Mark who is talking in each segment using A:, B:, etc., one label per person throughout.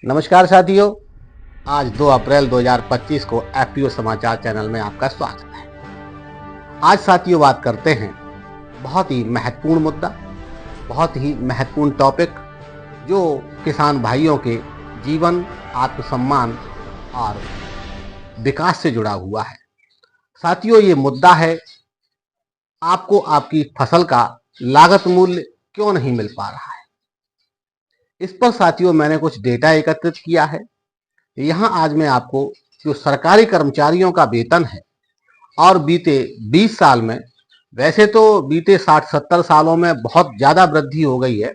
A: नमस्कार साथियों, आज 2 अप्रैल 2025 को एफपीओ समाचार चैनल में आपका स्वागत है। आज साथियों बात करते हैं बहुत ही महत्वपूर्ण मुद्दा, बहुत ही महत्वपूर्ण टॉपिक जो किसान भाइयों के जीवन, आत्मसम्मान और विकास से जुड़ा हुआ है। साथियों, ये मुद्दा है आपको आपकी फसल का लागत मूल्य क्यों नहीं मिल पा रहा है। इस पर साथियों मैंने कुछ डेटा एकत्रित किया है। यहाँ आज मैं आपको जो सरकारी कर्मचारियों का वेतन है और बीते 20 साल में, वैसे तो बीते 60-70 सालों में बहुत ज़्यादा वृद्धि हो गई है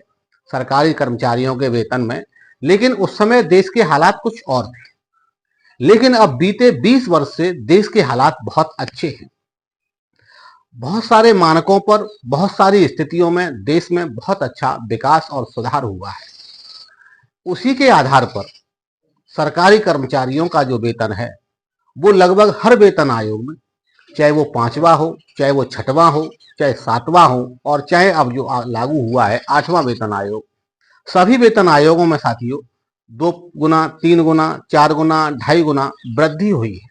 A: सरकारी कर्मचारियों के वेतन में, लेकिन उस समय देश के हालात कुछ और थे। लेकिन अब बीते 20 वर्ष से देश के हालात बहुत अच्छे हैं। बहुत सारे मानकों पर, बहुत सारी स्थितियों में देश में बहुत अच्छा विकास और सुधार हुआ है। उसी के आधार पर सरकारी कर्मचारियों का जो वेतन है वो लगभग हर वेतन आयोग में, चाहे वो 5वां हो, चाहे वो 6वां हो, चाहे 7वां हो, और चाहे अब जो लागू हुआ है 8वां वेतन आयोग, सभी वेतन आयोगों में साथियों 2 गुना, 3 गुना, 4 गुना, 2.5 गुना वृद्धि हुई है।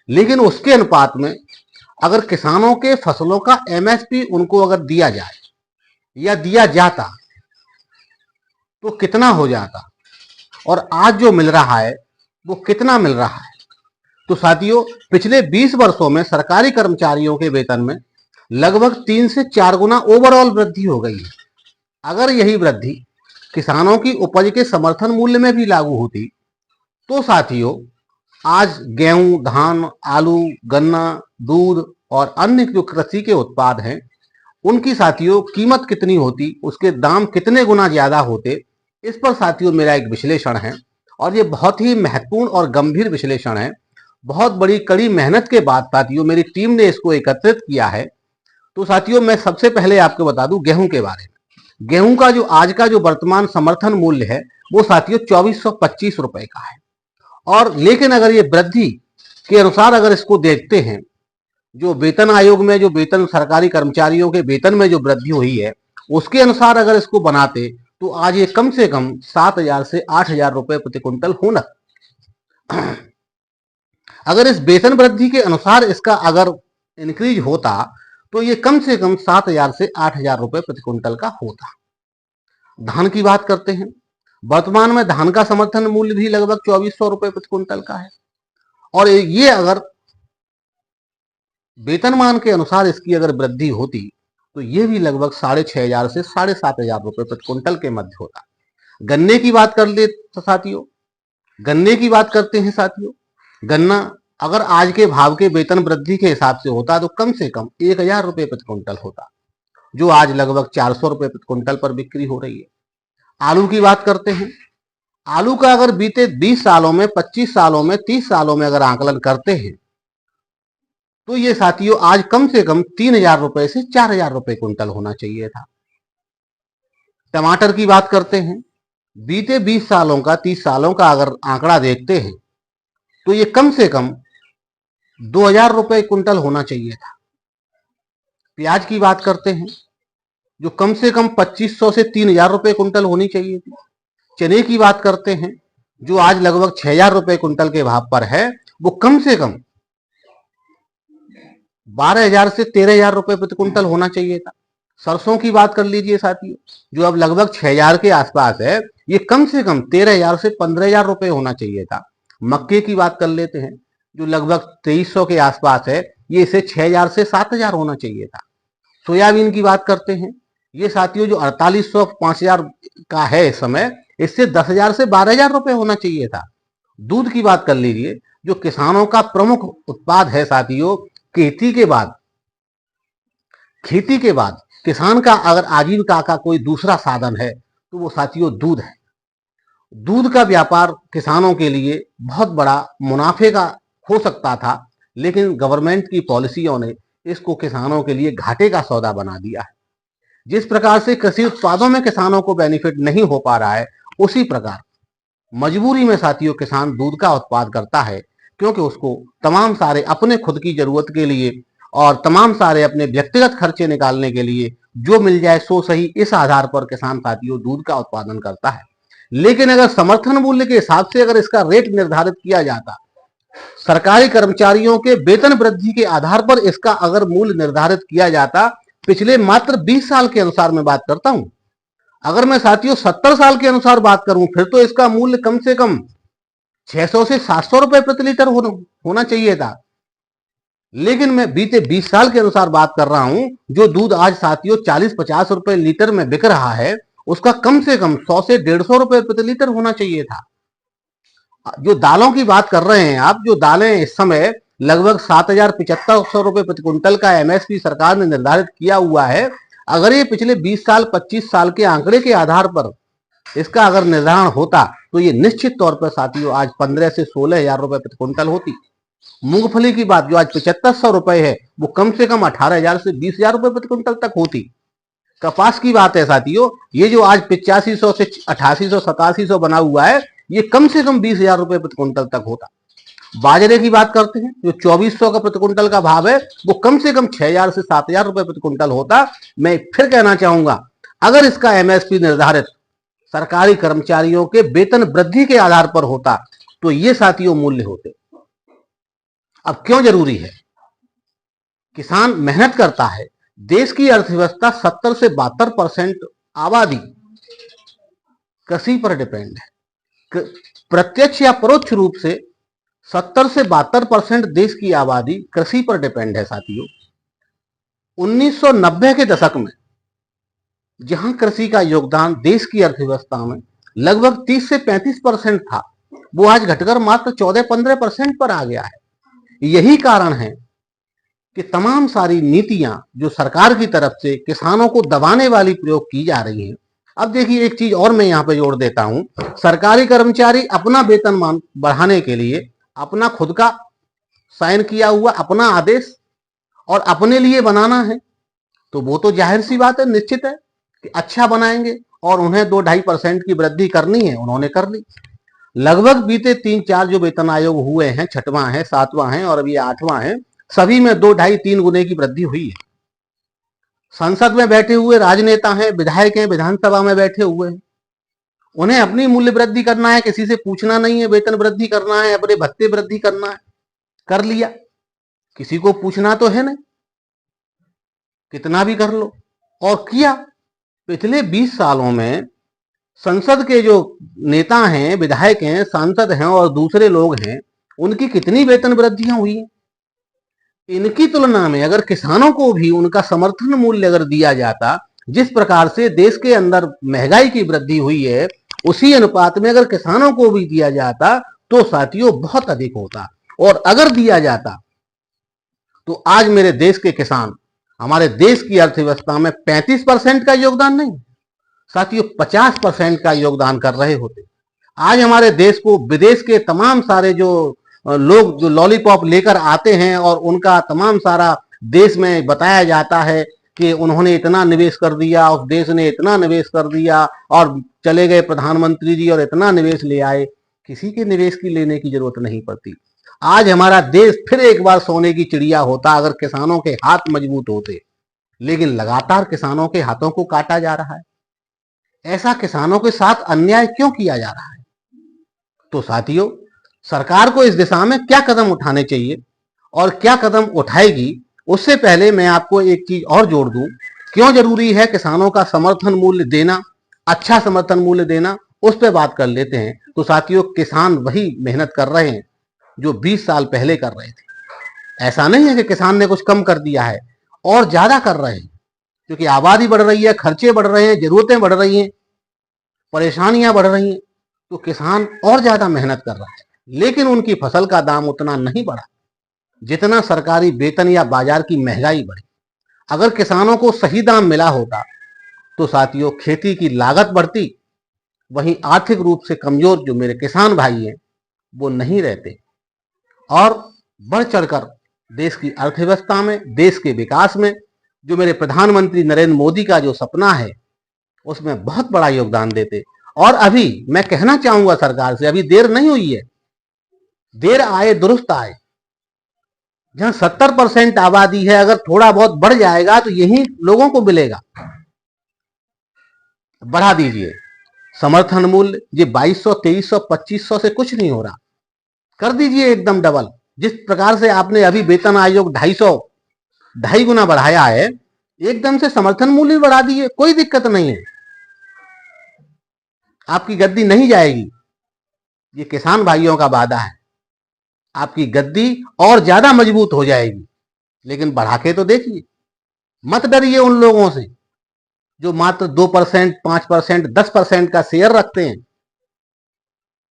A: लेकिन उसके अनुपात में अगर किसानों के फसलों का एमएसपी उनको अगर दिया जाए या दिया जाता तो कितना हो जाता, और आज जो मिल रहा है वो कितना मिल रहा है। तो साथियों, पिछले 20 वर्षों में सरकारी कर्मचारियों के वेतन में लगभग 3 से 4 गुना ओवरऑल वृद्धि हो गई है। अगर यही वृद्धि किसानों की उपज के समर्थन मूल्य में भी लागू होती तो साथियों आज गेहूं, धान, आलू, गन्ना, दूध और अन्य जो कृषि के उत्पाद हैं उनकी साथियों कीमत कितनी होती, उसके दाम कितने गुना ज्यादा होते। इस पर साथियों मेरा एक विश्लेषण है और ये बहुत ही महत्वपूर्ण और गंभीर विश्लेषण है। बहुत बड़ी कड़ी मेहनत के बाद साथियों मेरी टीम ने इसको एकत्रित किया है। तो साथियों मैं सबसे पहले आपको बता दूं गेहूं के बारे में। गेहूं का जो आज का जो वर्तमान समर्थन मूल्य है वो साथियों 2425 रुपए का है। और लेकिन अगर ये वृद्धि के अनुसार अगर इसको देखते हैं, जो वेतन आयोग में जो वेतन सरकारी कर्मचारियों के वेतन में जो वृद्धि हुई है उसके अनुसार अगर इसको बनाते तो आज ये कम से कम 7,000 से 8,000 रुपए प्रति क्विंटल होना। अगर इस वेतन वृद्धि के अनुसार इसका अगर इंक्रीज होता तो ये कम से कम 7,000 से 8,000 रुपए प्रति क्विंटल का होता। धान की बात करते हैं। वर्तमान में धान का समर्थन मूल्य भी लगभग 2400 रुपए प्रति क्विंटल का है, और ये अगर वेतनमान के अनुसार इसकी अगर वृद्धि होती तो ये भी लगभग 6,500 से 7,500 रुपए प्रति क्विंटल के मध्य होता। गन्ने की बात कर ले तो साथियों, गन्ने की बात करते हैं साथियों, गन्ना अगर आज के भाव के वेतन वृद्धि के हिसाब से होता तो कम से कम 1,000 रुपए प्रति क्विंटल होता, जो आज लगभग 400 रुपए प्रति क्विंटल पर बिक्री हो रही है। आलू की बात करते हैं। आलू का अगर बीते 20 सालों में, 25 सालों में, 30 सालों में अगर आकलन करते हैं तो ये साथियों आज कम से कम 3,000 रुपए से 4,000 रुपए क्विंटल होना चाहिए था। टमाटर की बात करते हैं। बीते 20 सालों का, 30 सालों का अगर आंकड़ा देखते हैं तो ये कम से कम 2,000 रुपए क्विंटल होना चाहिए था। प्याज की बात करते हैं, जो कम से कम 2,500 से 3,000 रुपए क्विंटल होनी चाहिए थी। चने की बात करते हैं, जो आज लगभग 6,000 रुपए क्विंटल के भाव पर है, वो कम से कम 12,000 से 13,000 रुपए प्रति क्विंटल होना चाहिए था। सरसों की बात कर लीजिए साथियों, जो अब लगभग 6,000 के आसपास है, ये कम से कम 13,000 से 15,000 रुपए होना चाहिए था। मक्के की बात कर लेते हैं, जो लगभग 2,300 के आसपास है, ये इसे 6,000 से 7,000 होना चाहिए था। सोयाबीन की बात करते हैं, ये साथियों जो 4,800 5,000 का है इस समय, इससे 10,000 से 12,000 रुपए होना चाहिए था। दूध की बात कर लीजिए, जो किसानों का प्रमुख उत्पाद है साथियों, खेती के बाद किसान का अगर आजीविका का कोई दूसरा साधन है तो वो साथियों दूध है। दूध का व्यापार किसानों के लिए बहुत बड़ा मुनाफे का हो सकता था, लेकिन गवर्नमेंट की पॉलिसियों ने इसको किसानों के लिए घाटे का सौदा बना दिया है। जिस प्रकार से कृषि उत्पादों में किसानों को बेनिफिट नहीं हो पा रहा है, उसी प्रकार मजबूरी में साथियों किसान दूध का उत्पाद करता है, क्योंकि उसको तमाम सारे अपने खुद की जरूरत के लिए और तमाम सारे अपने व्यक्तिगत खर्चे निकालने के लिए जो मिल जाए सो सही, इस आधार पर किसान साथियों दूध का उत्पादन करता है। लेकिन अगर समर्थन मूल्य के हिसाब से अगर इसका रेट निर्धारित किया जाता, सरकारी कर्मचारियों के वेतन वृद्धि के आधार पर इसका अगर मूल्य निर्धारित किया जाता, पिछले मात्र 20 साल के अनुसार मैं बात करता हूं, अगर मैं साथियों 70 साल के अनुसार बात करूं, फिर तो इसका मूल्य कम से कम 600 से 700 रुपए प्रति लीटर होना चाहिए था। लेकिन मैं बीते 20 साल के अनुसार बात कर रहा हूं। जो दूध आज साथियों 40-50 रुपए लीटर में बिक रहा है, उसका कम से कम 100 से 150 रुपए प्रति लीटर होना चाहिए था। जो दालों की बात कर रहे हैं आप, जो दालें इस समय लगभग 7,7500 रुपए प्रति क्विंटल का एमएसपी सरकार ने निर्धारित किया हुआ है, अगर ये पिछले 20 साल 25 साल के आंकड़े के आधार पर इसका अगर निर्धारण होता, तो ये निश्चित तौर पर साथियों आज 15 से 16,000 रुपए प्रति क्विंटल होती। मूंगफली की बात जो आज 7500 रुपए है, वो कम से कम 18,000 से 20,000 रुपए प्रति क्विंटल तक होती। कपास की बात है साथियों, ये जो आज 8500 से 8800 8700 बना हुआ है, ये कम से कम 20,000 रुपए प्रति क्विंटल तक होता। बाजरे की बात करते हैं, जो 2400 का प्रति क्विंटल का भाव है, वो कम से कम 6,000 से 7,000 रुपए प्रति क्विंटल होता। मैं फिर कहना चाहूंगा, अगर इसका एमएसपी निर्धारित सरकारी कर्मचारियों के वेतन वृद्धि के आधार पर होता, तो ये साथियों मूल्य होते। अब क्यों जरूरी है? किसान मेहनत करता है, देश की अर्थव्यवस्था 70 से 72% आबादी कृषि पर डिपेंड है। प्रत्यक्ष या परोक्ष रूप से 70 से 72% देश की आबादी कृषि पर डिपेंड है साथियों। 1990 के दशक में जहां कृषि का योगदान देश की अर्थव्यवस्था में लगभग 30 से 35% था, वो आज घटकर मात्र 14-15% पर आ गया है। यही कारण है कि तमाम सारी नीतियां जो सरकार की तरफ से किसानों को दबाने वाली प्रयोग की जा रही हैं। अब देखिए, एक चीज और मैं यहां पे जोड़ देता हूं, सरकारी कर्मचारी अपना वेतन बढ़ाने के लिए अपना खुद का साइन किया हुआ अपना आदेश और अपने लिए बनाना है, तो वो तो जाहिर सी बात है, निश्चित है कि अच्छा बनाएंगे और उन्हें 2-2.5% की वृद्धि करनी है, उन्होंने कर ली। लगभग बीते 3-4 जो वेतन आयोग हुए हैं, 6वां है, 7वां है और अभी 8वां है, सभी में 2-2.5-3 गुने की वृद्धि हुई है। संसद में बैठे हुए राजनेता हैं, विधायक हैं, विधानसभा में बैठे हुए हैं, उन्हें अपनी मूल्य वृद्धि करना है, किसी से पूछना नहीं है, वेतन वृद्धि करना है, अपने भत्ते वृद्धि करना है, कर लिया, किसी को पूछना तो है नहीं, कितना भी कर लो, और किया। पिछले 20 सालों में संसद के जो नेता हैं, विधायक हैं, सांसद हैं और दूसरे लोग हैं, उनकी कितनी वेतन वृद्धियां हुई हैं। इनकी तुलना में अगर किसानों को भी उनका समर्थन मूल्य अगर दिया जाता, जिस प्रकार से देश के अंदर महंगाई की वृद्धि हुई है, उसी अनुपात में अगर किसानों को भी दिया जाता, तो साथियों बहुत अधिक होता। और अगर दिया जाता, तो आज मेरे देश के किसान हमारे देश की अर्थव्यवस्था में 35% का योगदान नहीं साथियों, 50% का योगदान कर रहे होते। आज हमारे देश को विदेश के तमाम सारे जो लोग जो लॉलीपॉप लेकर आते हैं और उनका तमाम सारा देश में बताया जाता है कि उन्होंने इतना निवेश कर दिया, उस देश ने इतना निवेश कर दिया और चले गए प्रधानमंत्री जी और इतना निवेश ले आए। किसी के निवेश की लेने की जरूरत नहीं पड़ती। आज हमारा देश फिर एक बार सोने की चिड़िया होता अगर किसानों के हाथ मजबूत होते, लेकिन लगातार किसानों के हाथों को काटा जा रहा है। ऐसा किसानों के साथ अन्याय क्यों किया जा रहा है? तो साथियों, सरकार को इस दिशा में क्या कदम उठाने चाहिए और क्या कदम उठाएगी, उससे पहले मैं आपको एक चीज और जोड़ दूं। क्यों जरूरी है किसानों का समर्थन मूल्य देना, अच्छा समर्थन मूल्य देना, उस पर बात कर लेते हैं। तो साथियों, किसान वही मेहनत कर रहे हैं जो 20 साल पहले कर रहे थे। ऐसा नहीं है कि किसान ने कुछ कम कर दिया है, और ज्यादा कर रहे हैं, क्योंकि आबादी बढ़ रही है, खर्चे बढ़ रहे हैं, जरूरतें बढ़ रही हैं, परेशानियां बढ़ रही हैं, तो किसान और ज्यादा मेहनत कर रहा है, लेकिन उनकी फसल का दाम उतना नहीं बढ़ा जितना सरकारी वेतन या बाजार की महंगाई बढ़ी। अगर किसानों को सही दाम मिला होता, तो साथियों खेती की लागत बढ़ती, वहीं आर्थिक रूप से कमजोर जो मेरे किसान भाई हैं, वो नहीं रहते और बढ़ चढ़कर देश की अर्थव्यवस्था में, देश के विकास में, जो मेरे प्रधानमंत्री नरेंद्र मोदी का जो सपना है, उसमें बहुत बड़ा योगदान देते। और अभी मैं कहना चाहूंगा सरकार से, अभी देर नहीं हुई है, देर आए दुरुस्त आए। जहां 70% आबादी है, अगर थोड़ा बहुत बढ़ जाएगा तो यही लोगों को मिलेगा। बढ़ा दीजिए, समर्थन मूल्य ये 2200, 2300, 2500 से कुछ नहीं हो रहा, कर दीजिए एकदम डबल। जिस प्रकार से आपने अभी वेतन आयोग 2.5 गुना बढ़ाया है, एकदम से समर्थन मूल्य बढ़ा दिए, कोई दिक्कत नहीं है, आपकी गद्दी नहीं जाएगी। ये किसान भाइयों का वादा है, आपकी गद्दी और ज्यादा मजबूत हो जाएगी। लेकिन बढ़ा के तो देखिए, मत डरिए उन लोगों से जो मात्र 2%, 5%, 10% का शेयर रखते हैं,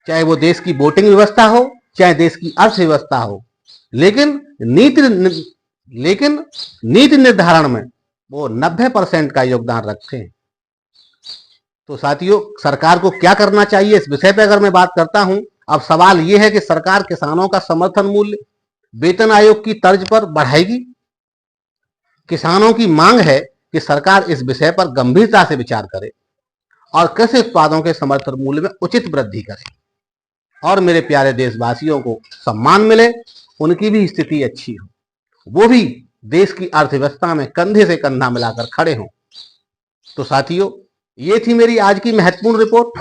A: चाहे वो देश की वोटिंग व्यवस्था हो, चाहे देश की अर्थव्यवस्था हो, लेकिन नीति निर्धारण में वो 90% का योगदान रखते हैं। तो साथियों, सरकार को क्या करना चाहिए इस विषय पे अगर मैं बात करता हूं, अब सवाल यह है कि सरकार किसानों का समर्थन मूल्य वेतन आयोग की तर्ज पर बढ़ाएगी। किसानों की मांग है कि सरकार इस विषय पर गंभीरता से विचार करे और कृषि उत्पादों के समर्थन मूल्य में उचित वृद्धि करे, और मेरे प्यारे देशवासियों को सम्मान मिले, उनकी भी स्थिति अच्छी हो, वो भी देश की अर्थव्यवस्था में कंधे से कंधा मिलाकर खड़े हों। तो साथियों, ये थी मेरी आज की महत्वपूर्ण रिपोर्ट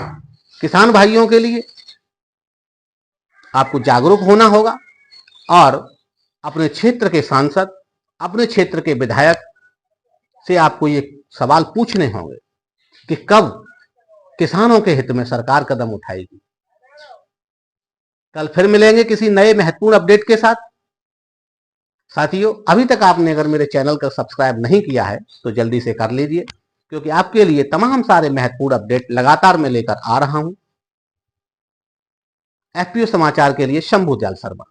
A: किसान भाइयों के लिए। आपको जागरूक होना होगा और अपने क्षेत्र के सांसद, अपने क्षेत्र के विधायक से आपको ये सवाल पूछने होंगे कि कब किसानों के हित में सरकार कदम उठाएगी। कल फिर मिलेंगे किसी नए महत्वपूर्ण अपडेट के साथ। साथियों, अभी तक आपने अगर मेरे चैनल को सब्सक्राइब नहीं किया है तो जल्दी से कर लीजिए, क्योंकि आपके लिए तमाम सारे महत्वपूर्ण अपडेट लगातार मैं लेकर आ रहा हूं। एफपीओ समाचार के लिए शंभू जाल शर्मा।